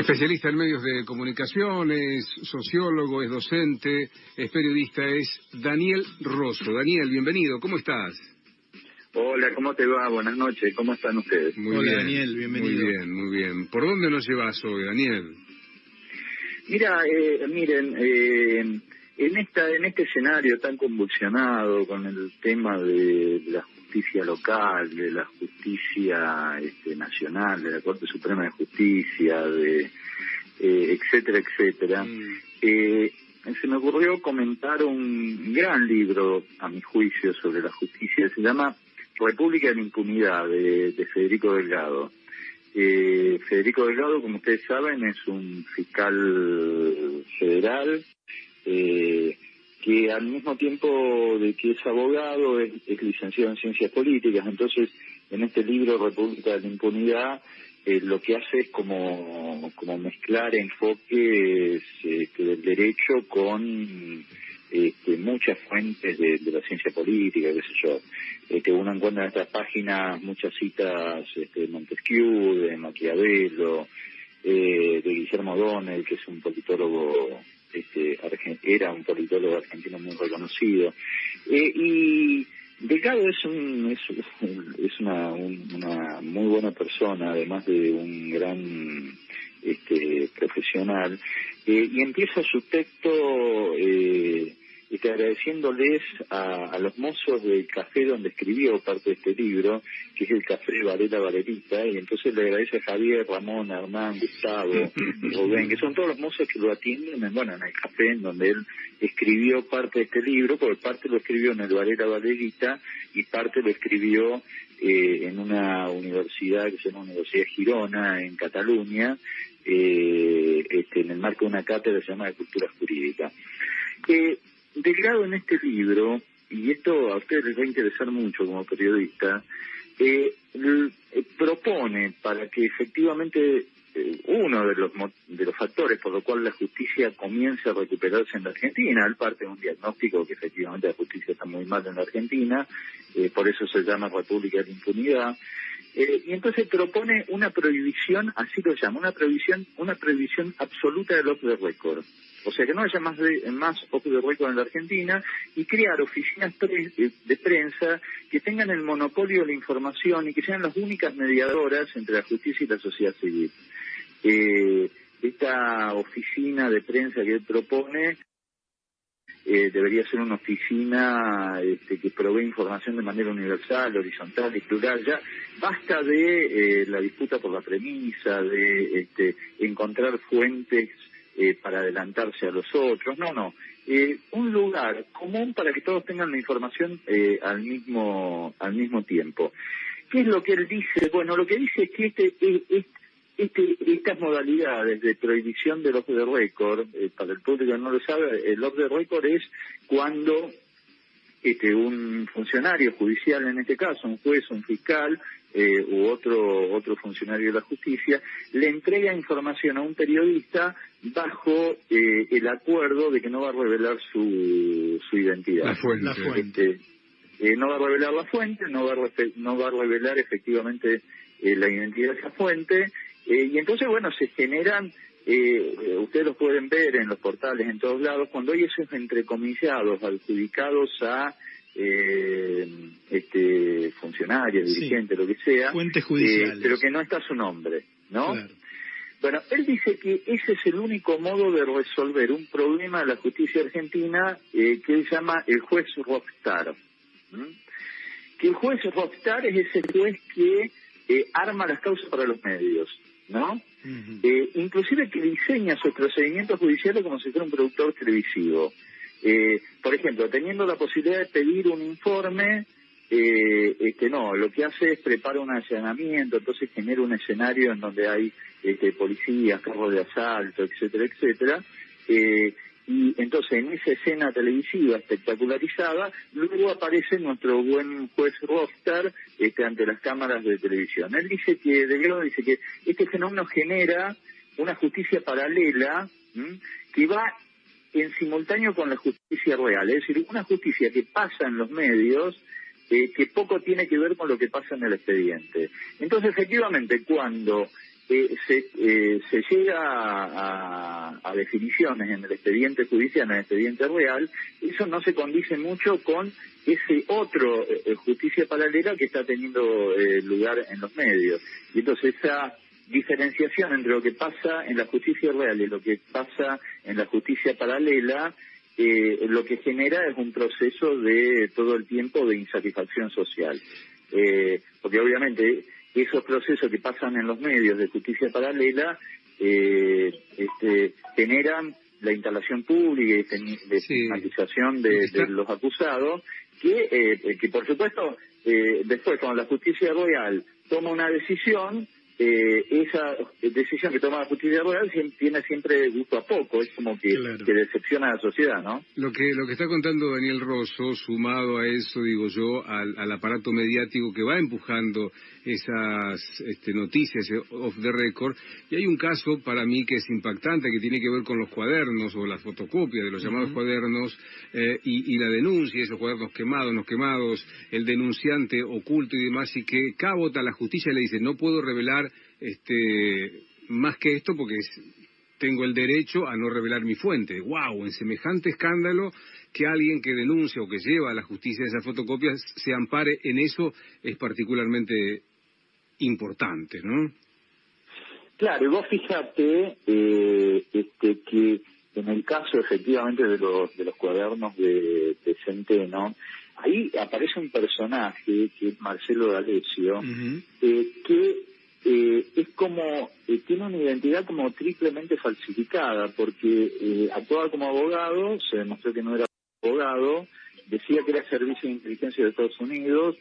Especialista en medios de comunicación, es sociólogo, es docente, es periodista, es Daniel Rosso. Daniel, bienvenido, ¿cómo estás? Hola, ¿cómo te va? Buenas noches, ¿cómo están ustedes? Muy Hola, bien, Daniel, bienvenido. Muy bien. ¿Por dónde nos llevas hoy, Daniel? Mira, miren, en este escenario tan convulsionado con el tema de la justicia local, de la justicia nacional, de la Corte Suprema de Justicia, etcétera, se me ocurrió comentar un gran libro, a mi juicio, sobre la justicia. Se llama República de la Impunidad, de Federico Delgado. Federico Delgado, como ustedes saben, es un fiscal federal que al mismo tiempo de que es abogado es licenciado en Ciencias Políticas. Entonces, en este libro, República de la Impunidad, lo que hace es como mezclar enfoques del derecho con muchas fuentes de la ciencia política, qué sé yo. Uno encuentra en estas páginas muchas citas de Montesquieu, de Maquiavelo, de Guillermo O'Donnell, que es un politólogo, era un politólogo argentino muy reconocido. Y Delgado es una muy buena persona, además de un gran profesional, y empieza su texto agradeciéndoles a los mozos del café donde escribió parte de este libro, que es el Café Varela Valerita, y entonces le agradece a Javier, Ramón, Hernán, Gustavo, Rubén, que son todos los mozos que lo atienden en el café en donde él escribió parte de este libro, porque parte lo escribió en el Varela Valerita y parte lo escribió en una universidad que se llama Universidad de Girona, en Cataluña, en el marco de una cátedra que se llama de Cultura Jurídica. Delgado en este libro, y esto a ustedes les va a interesar mucho como periodista, propone para que efectivamente uno de los factores por lo cual la justicia comience a recuperarse en la Argentina, él parte de un diagnóstico que efectivamente la justicia está muy mal en la Argentina, por eso se llama República de la Impunidad, y entonces propone una prohibición, así lo llama, una prohibición absoluta del off the record. O sea, que no haya más off the record en la Argentina, y crear oficinas de prensa que tengan el monopolio de la información y que sean las únicas mediadoras entre la justicia y la sociedad civil. Esta oficina de prensa que él propone debería ser una oficina que provee información de manera universal, horizontal y plural. Ya basta de la disputa por la premisa, de encontrar fuentes para adelantarse a los otros. No. Un lugar común para que todos tengan la información al mismo tiempo. ¿Qué es lo que él dice? Bueno, lo que dice es que estas modalidades de prohibición del off the record, para el público que no lo sabe, el off the record es cuando un funcionario judicial, en este caso, un juez, un fiscal, u otro funcionario de la justicia, le entrega información a un periodista bajo el acuerdo de que no va a revelar su identidad. La fuente. No va a revelar la fuente, no va a revelar efectivamente la identidad de esa fuente, y entonces, bueno, se generan, ustedes los pueden ver en los portales, en todos lados, cuando hay esos entrecomillados adjudicados a funcionarios, dirigentes, lo que sea, fuentes judiciales, pero que no está su nombre, ¿no? Claro. Bueno, él dice que ese es el único modo de resolver un problema de la justicia argentina que él llama el juez rockstar. Que el juez rockstar es ese juez que arma las causas para los medios, ¿no? Uh-huh. Inclusive que diseña sus procedimientos judiciales como si fuera un productor televisivo. Por ejemplo, teniendo la posibilidad de pedir un informe, no, lo que hace es prepara un allanamiento, entonces genera un escenario en donde hay policías, carros de asalto, etcétera, y entonces en esa escena televisiva espectacularizada, luego aparece nuestro buen juez rockstar ante las cámaras de televisión. Él dice que, Delgado dice que este fenómeno genera una justicia paralela que va en simultáneo con la justicia real, es decir, una justicia que pasa en los medios, que poco tiene que ver con lo que pasa en el expediente. Entonces, efectivamente, cuando se llega a definiciones en el expediente judicial, en el expediente real. Eso no se condice mucho con ese otro justicia paralela que está teniendo lugar en los medios. Y entonces esa diferenciación entre lo que pasa en la justicia real y lo que pasa en la justicia paralela, lo que genera es un proceso de todo el tiempo de insatisfacción social. Porque obviamente esos procesos que pasan en los medios de justicia paralela generan la instalación pública y de estigmatización de los acusados, que por supuesto después cuando la justicia real toma una decisión, esa decisión que toma la justicia real tiene siempre gusto a poco, es como que decepciona a la sociedad, ¿no? Lo que está contando Daniel Rosso, sumado a eso, digo yo, al aparato mediático que va empujando esas noticias off the record, y hay un caso para mí que es impactante, que tiene que ver con los cuadernos o las fotocopias de los llamados cuadernos, y la denuncia, esos cuadernos quemados, el denunciante oculto y demás, y que cabota la justicia le dice, no puedo revelar más que esto porque tengo el derecho a no revelar mi fuente. ¡Wow! En semejante escándalo, que alguien que denuncia o que lleva a la justicia esas fotocopias se ampare en eso es particularmente importante, ¿no? Claro, y vos fíjate que en el caso efectivamente de los cuadernos de Centeno, ahí aparece un personaje que es Marcelo D'Alessio, que es como, tiene una identidad como triplemente falsificada, porque actuaba como abogado, se demostró que no era abogado, decía que era servicio de inteligencia de Estados Unidos,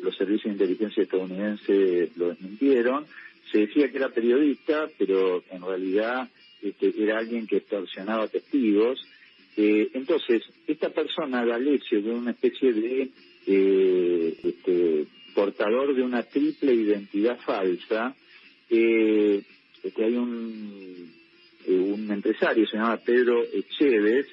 los servicios de inteligencia estadounidenses lo desmintieron, se decía que era periodista, pero en realidad era alguien que extorsionaba testigos. Entonces, esta persona, D'Alessio, que es una especie de portador de una triple identidad falsa, hay un empresario, se llama Pedro Echeves,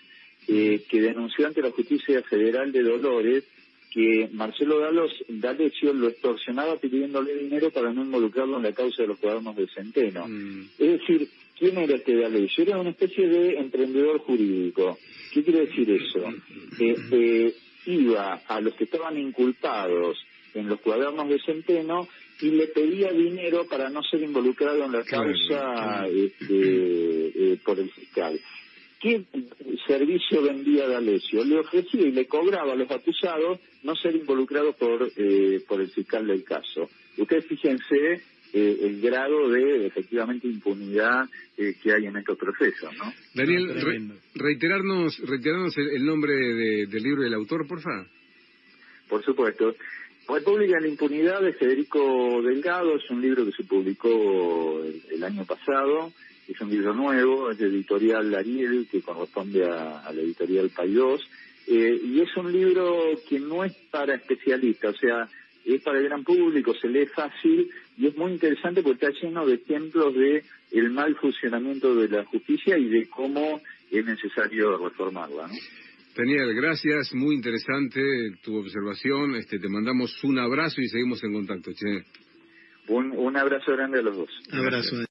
que denunció ante la Justicia Federal de Dolores que Marcelo D'Alessio lo extorsionaba pidiéndole dinero para no involucrarlo en la causa de los cuadernos de Centeno. Es decir, ¿quién era este D'Alessio? Era una especie de emprendedor jurídico. ¿Qué quiere decir eso? Iba a los que estaban inculpados en los cuadernos de Centeno y le pedía dinero para no ser involucrado en la causa por el fiscal. ¿Qué servicio vendía D'Alessio? Le ofrecía y le cobraba a los acusados no ser involucrados por el fiscal del caso. Ustedes fíjense el grado de, efectivamente, impunidad que hay en estos procesos, ¿no? Daniel, reiterarnos el nombre del libro del autor, por favor. Por supuesto. República en la impunidad de Federico Delgado es un libro que se publicó el año pasado. Es un libro nuevo, es de editorial Ariel, que corresponde a la editorial Paidós, y es un libro que no es para especialistas, o sea, es para el gran público, se lee fácil y es muy interesante porque está lleno de ejemplos de el mal funcionamiento de la justicia y de cómo es necesario reformarla, ¿no? Daniel, gracias, muy interesante tu observación, te mandamos un abrazo y seguimos en contacto, che. Un abrazo grande a los dos. Abrazo.